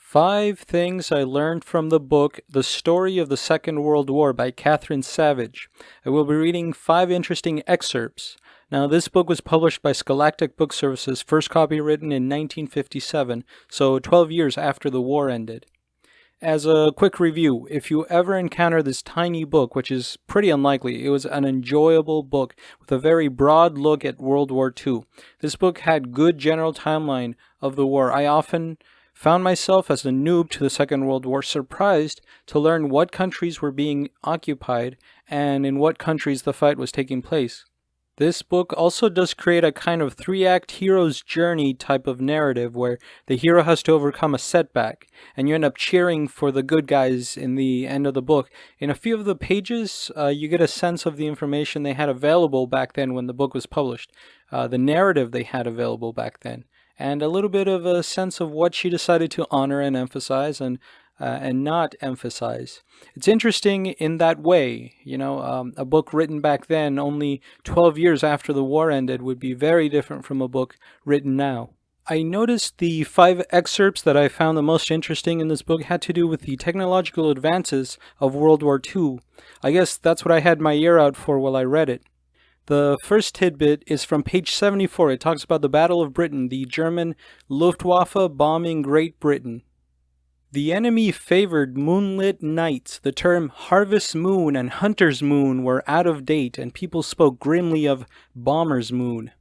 5 Things I Learned from the book The Story of the Second World War by Katharine Savage. I will be reading 5 interesting excerpts. Now, this book was published by Scholastic Book Services, first copy written in 1957, so 12 years after the war ended. As a quick review, if you ever encounter this tiny book, which is pretty unlikely, it was an enjoyable book with a very broad look at World War II. This book had good general timeline of the war. I often found myself as a noob to the Second World War surprised to learn what countries were being occupied and in what countries the fight was taking place. This book also does create a kind of 3-act hero's journey type of narrative where the hero has to overcome a setback and you end up cheering for the good guys in the end of the book. In a few of the pages, you get a sense of the information they had available back then when the book was published, the narrative they had available back then, and a little bit of a sense of what she decided to honor and emphasize and not emphasize. It's interesting in that way. A book written back then, only 12 years after the war ended, would be very different from a book written now. I noticed the 5 excerpts that I found the most interesting in this book had to do with the technological advances of World War II. I guess that's what I had my ear out for while I read it. The first tidbit is from page 74. It talks about the Battle of Britain, the German Luftwaffe bombing Great Britain. The enemy favored moonlit nights. The term harvest moon and hunter's moon were out of date, and people spoke grimly of bomber's moon.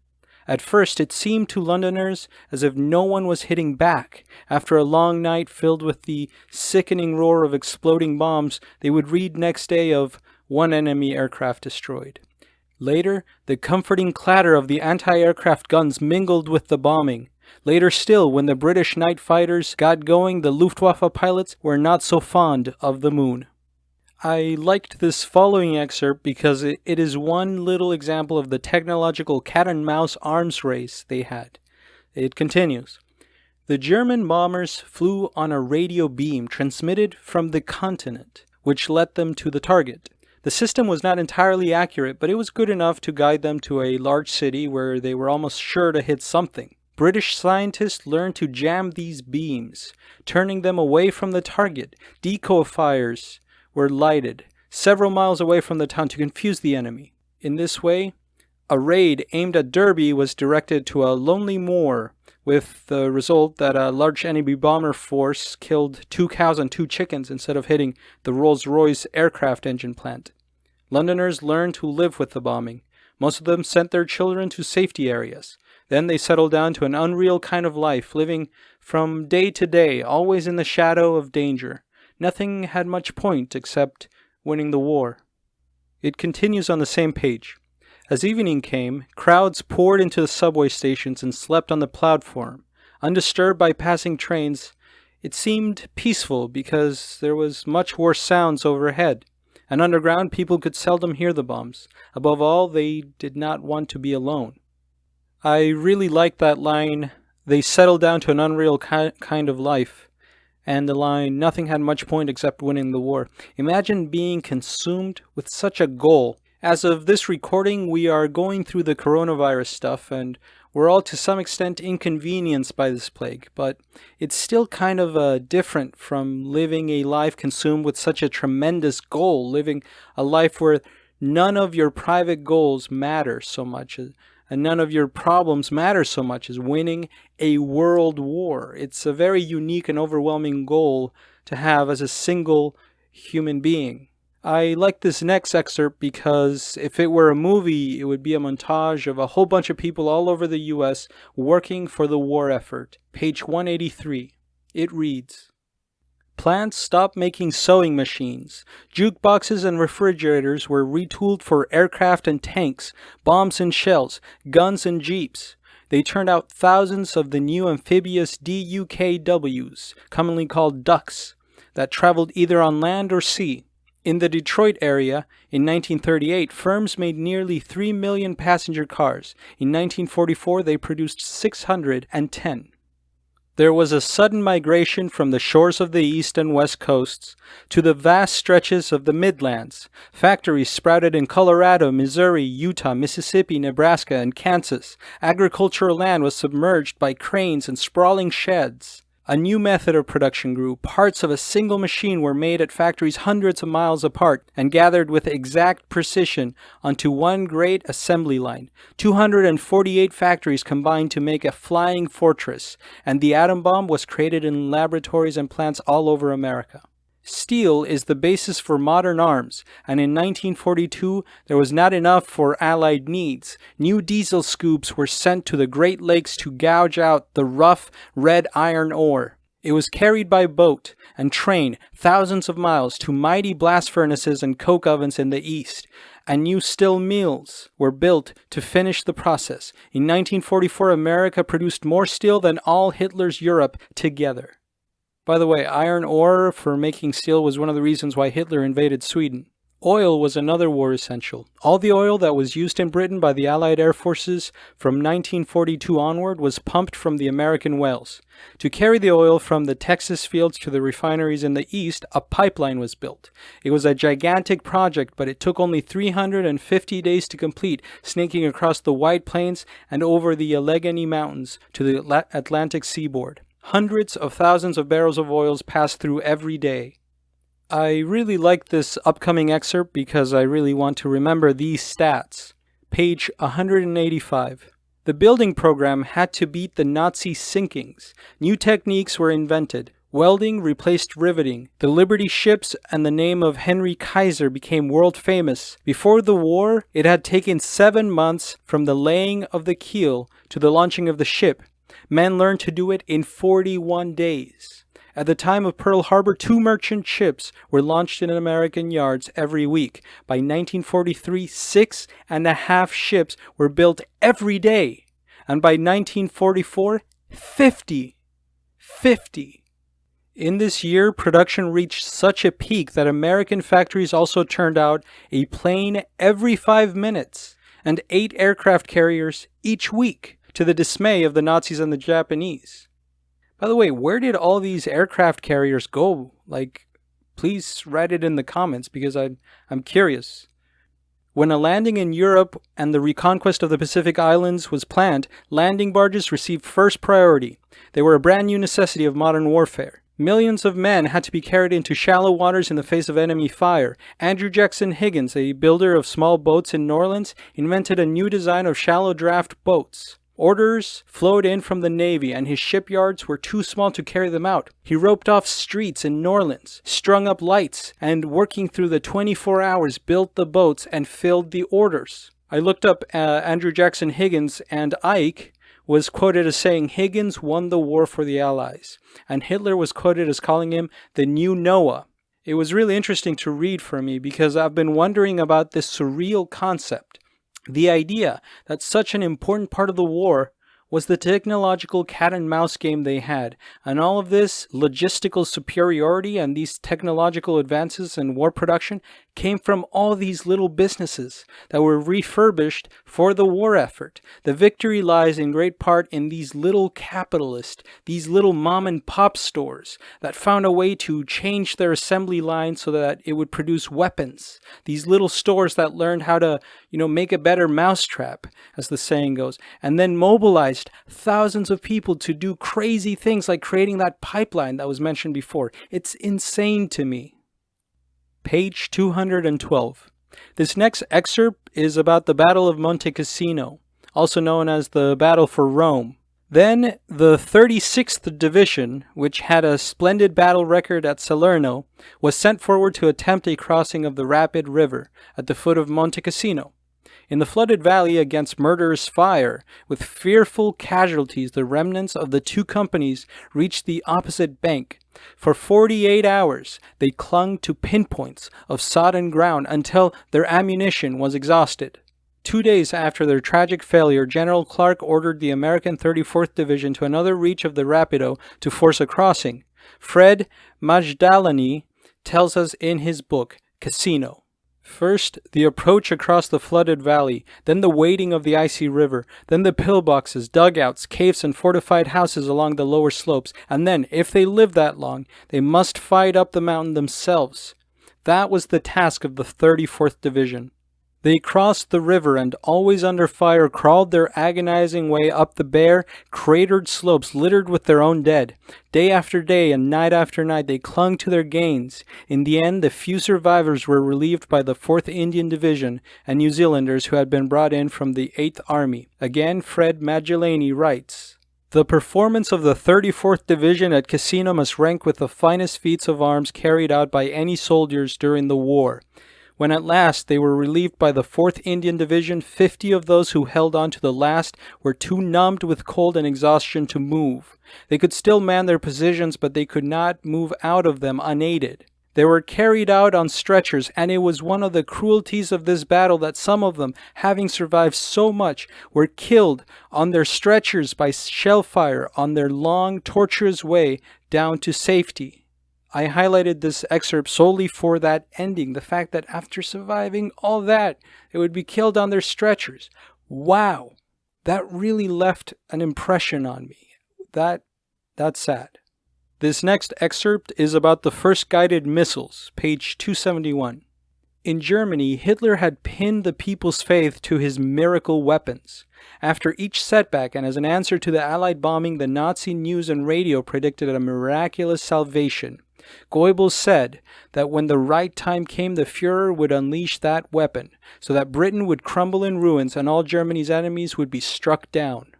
At first, it seemed to Londoners as if no one was hitting back. After a long night filled with the sickening roar of exploding bombs, they would read next day of one enemy aircraft destroyed. Later, the comforting clatter of the anti-aircraft guns mingled with the bombing. Later still, when the British night fighters got going, the Luftwaffe pilots were not so fond of the moon. I liked this following excerpt because it is one little example of the technological cat-and-mouse arms race they had. It continues. The German bombers flew on a radio beam transmitted from the continent, which led them to the target. The system was not entirely accurate, but it was good enough to guide them to a large city where they were almost sure to hit something. British scientists learned to jam these beams, turning them away from the target. Decoy fires were lighted several miles away from the town to confuse the enemy. In this way, a raid aimed at Derby was directed to a lonely moor, with the result that a large enemy bomber force killed 2 cows and 2 chickens instead of hitting the Rolls-Royce aircraft engine plant. Londoners learned to live with the bombing. Most of them sent their children to safety areas. Then they settled down to an unreal kind of life, living from day to day, always in the shadow of danger. Nothing had much point except winning the war. It continues on the same page. As evening came, crowds poured into the subway stations and slept on the platform. Undisturbed by passing trains, it seemed peaceful because there was much worse sounds overhead. And underground, people could seldom hear the bombs. Above all, they did not want to be alone. I really like that line, they settled down to an unreal kind of life. And the line, nothing had much point except winning the war. Imagine being consumed with such a goal. As of this recording, we are going through the coronavirus stuff, and we're all to some extent inconvenienced by this plague, but it's still kind of different from living a life consumed with such a tremendous goal, living a life where none of your private goals matter so much, and none of your problems matter so much as winning a world war. It's a very unique and overwhelming goal to have as a single human being. I like this next excerpt because if it were a movie, it would be a montage of a whole bunch of people all over the U.S. working for the war effort. Page 183. It reads, Plants stopped making sewing machines. Jukeboxes and refrigerators were retooled for aircraft and tanks, bombs and shells, guns and jeeps. They turned out thousands of the new amphibious DUKWs, commonly called ducks, that traveled either on land or sea. In the Detroit area, in 1938, firms made nearly 3 million passenger cars. In 1944, they produced 610. There was a sudden migration from the shores of the east and west coasts to the vast stretches of the Midlands. Factories sprouted in Colorado, Missouri, Utah, Mississippi, Nebraska, and Kansas. Agricultural land was submerged by cranes and sprawling sheds. A new method of production grew. Parts of a single machine were made at factories hundreds of miles apart and gathered with exact precision onto one great assembly line. 248 factories combined to make a flying fortress, and the atom bomb was created in laboratories and plants all over America. Steel is the basis for modern arms, and in 1942 there was not enough for Allied needs. New diesel scoops were sent to the Great Lakes to gouge out the rough red iron ore. It was carried by boat and train thousands of miles to mighty blast furnaces and coke ovens in the east, and new steel mills were built to finish the process. In 1944, America produced more steel than all Hitler's Europe together. By the way, iron ore for making steel was one of the reasons why Hitler invaded Sweden. Oil was another war essential. All the oil that was used in Britain by the Allied air forces from 1942 onward was pumped from the American wells. To carry the oil from the Texas fields to the refineries in the east, a pipeline was built. It was a gigantic project, but it took only 350 days to complete, snaking across the White Plains and over the Allegheny Mountains to the Atlantic seaboard. Hundreds of thousands of barrels of oils passed through every day. I really like this upcoming excerpt because I really want to remember these stats. Page 185. The building program had to beat the Nazi sinkings. New techniques were invented. Welding replaced riveting. The Liberty ships and the name of Henry Kaiser became world famous. Before the war, it had taken 7 months from the laying of the keel to the launching of the ship. Men learned to do it in 41 days. At the time of Pearl Harbor, 2 merchant ships were launched in American yards every week. By 1943, 6.5 ships were built every day. And by 1944, 50. In this year, production reached such a peak that American factories also turned out a plane every 5 minutes and 8 aircraft carriers each week, to the dismay of the Nazis and the Japanese. By the way, where did all these aircraft carriers go? Please write it in the comments because I'm curious. When a landing in Europe and the reconquest of the Pacific Islands was planned, landing barges received first priority. They were a brand new necessity of modern warfare. Millions of men had to be carried into shallow waters in the face of enemy fire. Andrew Jackson Higgins, a builder of small boats in New Orleans, invented a new design of shallow draft boats. Orders flowed in from the Navy, and his shipyards were too small to carry them out. He roped off streets in New Orleans, strung up lights, and working through the 24 hours built the boats and filled the orders. I looked up Andrew Jackson Higgins, and Ike was quoted as saying Higgins won the war for the Allies, and Hitler was quoted as calling him the new Noah. It was really interesting to read for me because I've been wondering about this surreal concept. The idea that such an important part of the war was the technological cat-and-mouse game they had, and all of this logistical superiority and these technological advances in war production came from all these little businesses that were refurbished for the war effort. The victory lies in great part in these little capitalists, these little mom-and-pop stores that found a way to change their assembly line so that it would produce weapons. These little stores that learned how to, make a better mousetrap, as the saying goes, and then mobilized thousands of people to do crazy things like creating that pipeline that was mentioned before. It's insane to me. Page 212. This next excerpt is about the Battle of Monte Cassino, also known as the Battle for Rome. Then the 36th Division, which had a splendid battle record at Salerno, was sent forward to attempt a crossing of the rapid river at the foot of Monte Cassino. In the flooded valley against murderous fire, with fearful casualties, the remnants of the 2 companies reached the opposite bank. For 48 hours, they clung to pinpoints of sodden ground until their ammunition was exhausted. 2 days after their tragic failure, General Clark ordered the American 34th Division to another reach of the Rapido to force a crossing. Fred Magdaleni tells us in his book, Cassino. First, the approach across the flooded valley, then the wading of the icy river, then the pillboxes, dugouts, caves, and fortified houses along the lower slopes, and then, if they live that long, they must fight up the mountain themselves. That was the task of the 34th Division. They crossed the river and, always under fire, crawled their agonizing way up the bare, cratered slopes littered with their own dead. Day after day and night after night they clung to their gains. In the end, the few survivors were relieved by the 4th Indian Division and New Zealanders who had been brought in from the 8th Army. Again, Fred Magellani writes, "The performance of the 34th Division at Cassino must rank with the finest feats of arms carried out by any soldiers during the war. When at last they were relieved by the 4th Indian Division, 50 of those who held on to the last were too numbed with cold and exhaustion to move. They could still man their positions, but they could not move out of them unaided. They were carried out on stretchers, and it was one of the cruelties of this battle that some of them, having survived so much, were killed on their stretchers by shell fire on their long, tortuous way down to safety." I highlighted this excerpt solely for that ending, the fact that after surviving all that, they would be killed on their stretchers. Wow, that really left an impression on me. That's sad. This next excerpt is about the first guided missiles, page 271. In Germany, Hitler had pinned the people's faith to his miracle weapons. After each setback and as an answer to the Allied bombing, the Nazi news and radio predicted a miraculous salvation. Goebbels said that when the right time came, the Führer would unleash that weapon, so that Britain would crumble in ruins and all Germany's enemies would be struck down.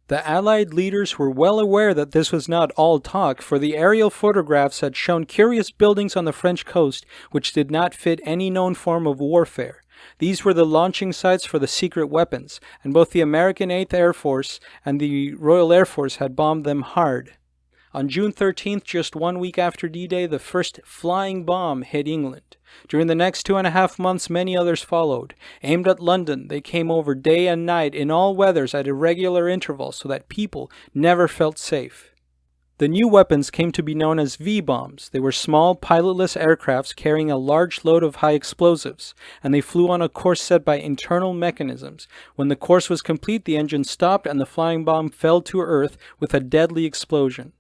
The Allied leaders were well aware that this was not all talk, for the aerial photographs had shown curious buildings on the French coast which did not fit any known form of warfare. These were the launching sites for the secret weapons, and both the American 8th Air Force and the Royal Air Force had bombed them hard. On June 13th, just 1 week after D-Day, the first flying bomb hit England. During the next 2.5 months, many others followed. Aimed at London, they came over day and night in all weathers at irregular intervals so that people never felt safe. The new weapons came to be known as V-bombs. They were small, pilotless aircrafts carrying a large load of high explosives, and they flew on a course set by internal mechanisms. When the course was complete, the engine stopped and the flying bomb fell to earth with a deadly explosion.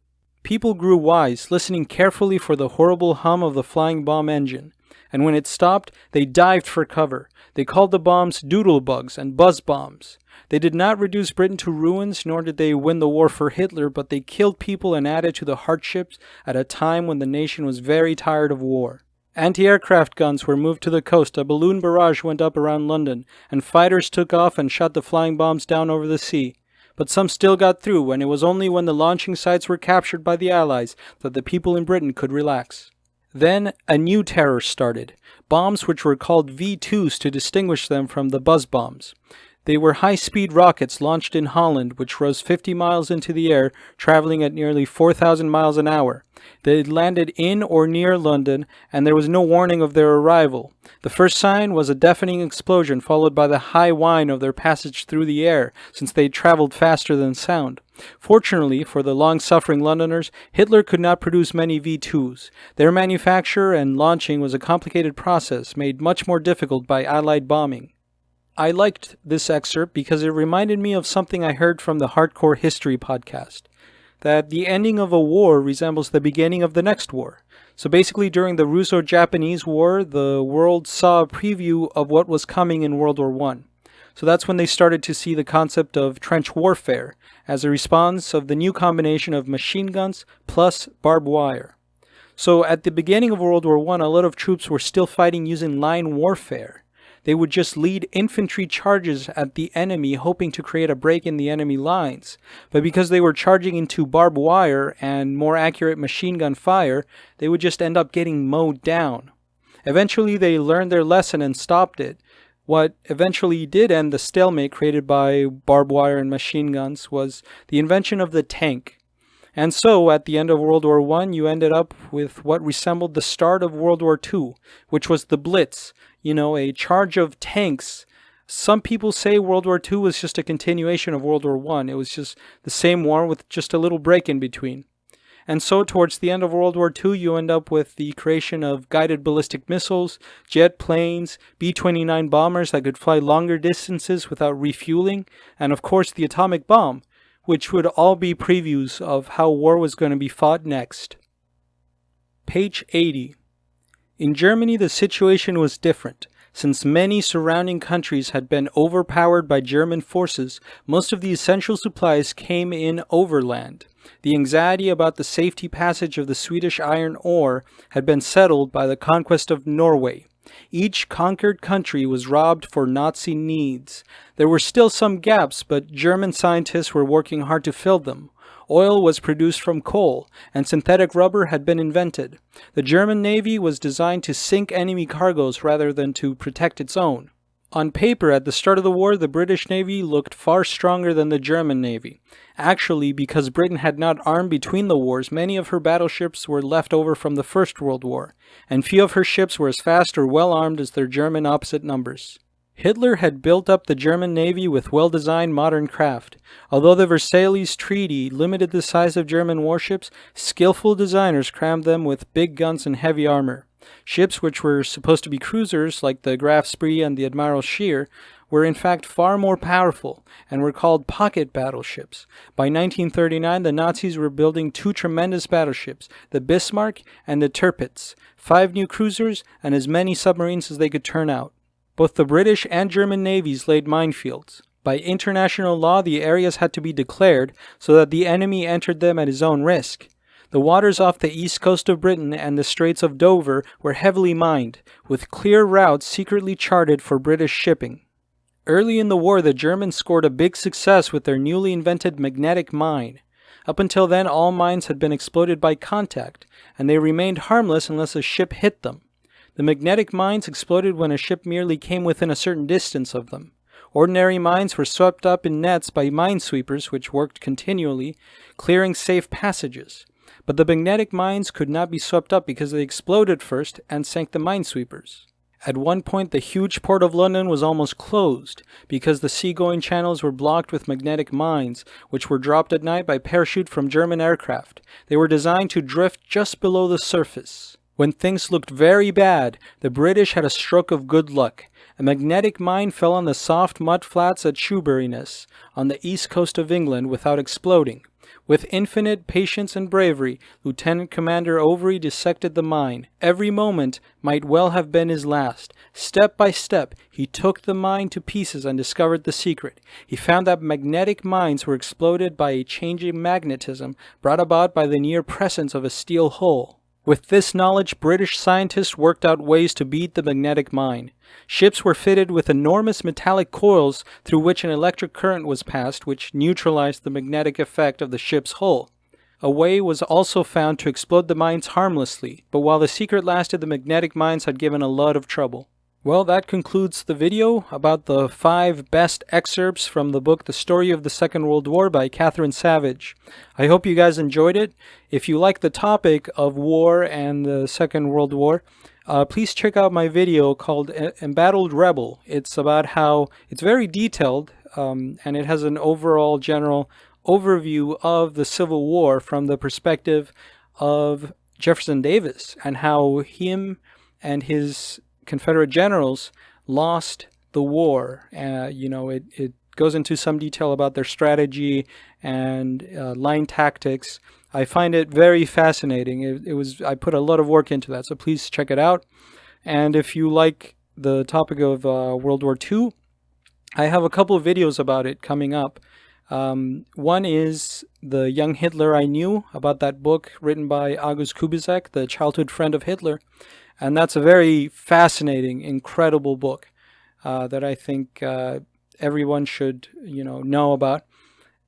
People grew wise, listening carefully for the horrible hum of the flying bomb engine, and when it stopped, they dived for cover. They called the bombs doodle bugs and buzz bombs. They did not reduce Britain to ruins, nor did they win the war for Hitler, but they killed people and added to the hardships at a time when the nation was very tired of war. Anti-aircraft guns were moved to the coast, a balloon barrage went up around London, and fighters took off and shot the flying bombs down over the sea. But some still got through, and it was only when the launching sites were captured by the Allies that the people in Britain could relax. Then a new terror started, bombs which were called V2s to distinguish them from the buzz bombs. They were high-speed rockets launched in Holland, which rose 50 miles into the air, traveling at nearly 4,000 miles an hour. They landed in or near London, and there was no warning of their arrival. The first sign was a deafening explosion, followed by the high whine of their passage through the air, since they traveled faster than sound. Fortunately for the long-suffering Londoners, Hitler could not produce many V2s. Their manufacture and launching was a complicated process, made much more difficult by Allied bombing. I liked this excerpt because it reminded me of something I heard from the Hardcore History podcast, that the ending of a war resembles the beginning of the next war. So basically during the Russo-Japanese War, the world saw a preview of what was coming in World War I. So that's when they started to see the concept of trench warfare as a response of the new combination of machine guns plus barbed wire. So at the beginning of World War I, a lot of troops were still fighting using line warfare. They would just lead infantry charges at the enemy, hoping to create a break in the enemy lines. But because they were charging into barbed wire and more accurate machine gun fire, they would just end up getting mowed down. Eventually, they learned their lesson and stopped it. What eventually did end the stalemate created by barbed wire and machine guns was the invention of the tank. And so, at the end of World War I, you ended up with what resembled the start of World War II, which was the Blitz, a charge of tanks. Some people say World War II was just a continuation of World War I. It was just the same war with just a little break in between. And so, towards the end of World War II, you end up with the creation of guided ballistic missiles, jet planes, B-29 bombers that could fly longer distances without refueling, and of course the atomic bomb, which would all be previews of how war was going to be fought next. Page 80. In Germany, the situation was different. Since many surrounding countries had been overpowered by German forces, most of the essential supplies came in overland. The anxiety about the safety passage of the Swedish iron ore had been settled by the conquest of Norway. Each conquered country was robbed for Nazi needs. There were still some gaps, but German scientists were working hard to fill them. Oil was produced from coal, and synthetic rubber had been invented. The German Navy was designed to sink enemy cargoes rather than to protect its own. On paper, at the start of the war, the British Navy looked far stronger than the German Navy. Actually, because Britain had not armed between the wars, many of her battleships were left over from the First World War, and few of her ships were as fast or well armed as their German opposite numbers. Hitler had built up the German Navy with well-designed modern craft. Although the Versailles Treaty limited the size of German warships, skillful designers crammed them with big guns and heavy armor. Ships which were supposed to be cruisers, like the Graf Spee and the Admiral Scheer, were in fact far more powerful and were called pocket battleships. By 1939, the Nazis were building two tremendous battleships, the Bismarck and the Tirpitz, 5 new cruisers, and as many submarines as they could turn out. Both the British and German navies laid minefields. By international law, the areas had to be declared so that the enemy entered them at his own risk. The waters off the east coast of Britain and the Straits of Dover were heavily mined, with clear routes secretly charted for British shipping. Early in the war, the Germans scored a big success with their newly invented magnetic mine. Up until then, all mines had been exploded by contact, and they remained harmless unless a ship hit them. The magnetic mines exploded when a ship merely came within a certain distance of them. Ordinary mines were swept up in nets by minesweepers, which worked continually, clearing safe passages. But the magnetic mines could not be swept up because they exploded first and sank the minesweepers. At one point, the huge port of London was almost closed because the seagoing channels were blocked with magnetic mines, which were dropped at night by parachute from German aircraft. They were designed to drift just below the surface. When things looked very bad, the British had a stroke of good luck. A magnetic mine fell on the soft mud flats at Shoeburyness, on the east coast of England, without exploding. With infinite patience and bravery, Lieutenant Commander Overy dissected the mine. Every moment might well have been his last. Step by step, he took the mine to pieces and discovered the secret. He found that magnetic mines were exploded by a changing magnetism brought about by the near presence of a steel hull. With this knowledge, British scientists worked out ways to beat the magnetic mine. Ships were fitted with enormous metallic coils through which an electric current was passed, which neutralized the magnetic effect of the ship's hull. A way was also found to explode the mines harmlessly, but while the secret lasted, the magnetic mines had given a lot of trouble. Well, that concludes the video about the 5 best excerpts from the book The Story of the Second World War by Katharine Savage. I hope you guys enjoyed it. If you like the topic of war and the Second World War, please check out my video called Embattled Rebel. It's about how it's very detailed and it has an overall general overview of the Civil War from the perspective of Jefferson Davis and how him and his Confederate generals lost the war. It goes into some detail about their strategy and line tactics. I find it very fascinating. I put a lot of work into that, so please check it out. And if you like the topic of World War II, I have a couple of videos about it coming up. One is The Young Hitler I Knew, about that book written by August Kubizek, the childhood friend of Hitler. And that's a very fascinating, incredible book that I think everyone should, know about.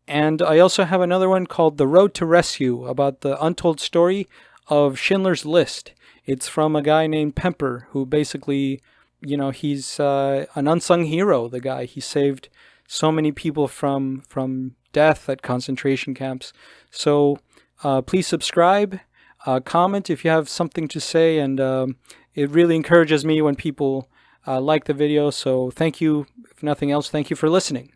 And I also have another one called The Road to Rescue, about the untold story of Schindler's List. It's from a guy named Pemper, who basically, he's an unsung hero, the guy. He saved so many people from death at concentration camps. So please subscribe. Comment if you have something to say, and it really encourages me when people like the video. So thank you. If nothing else, thank you for listening.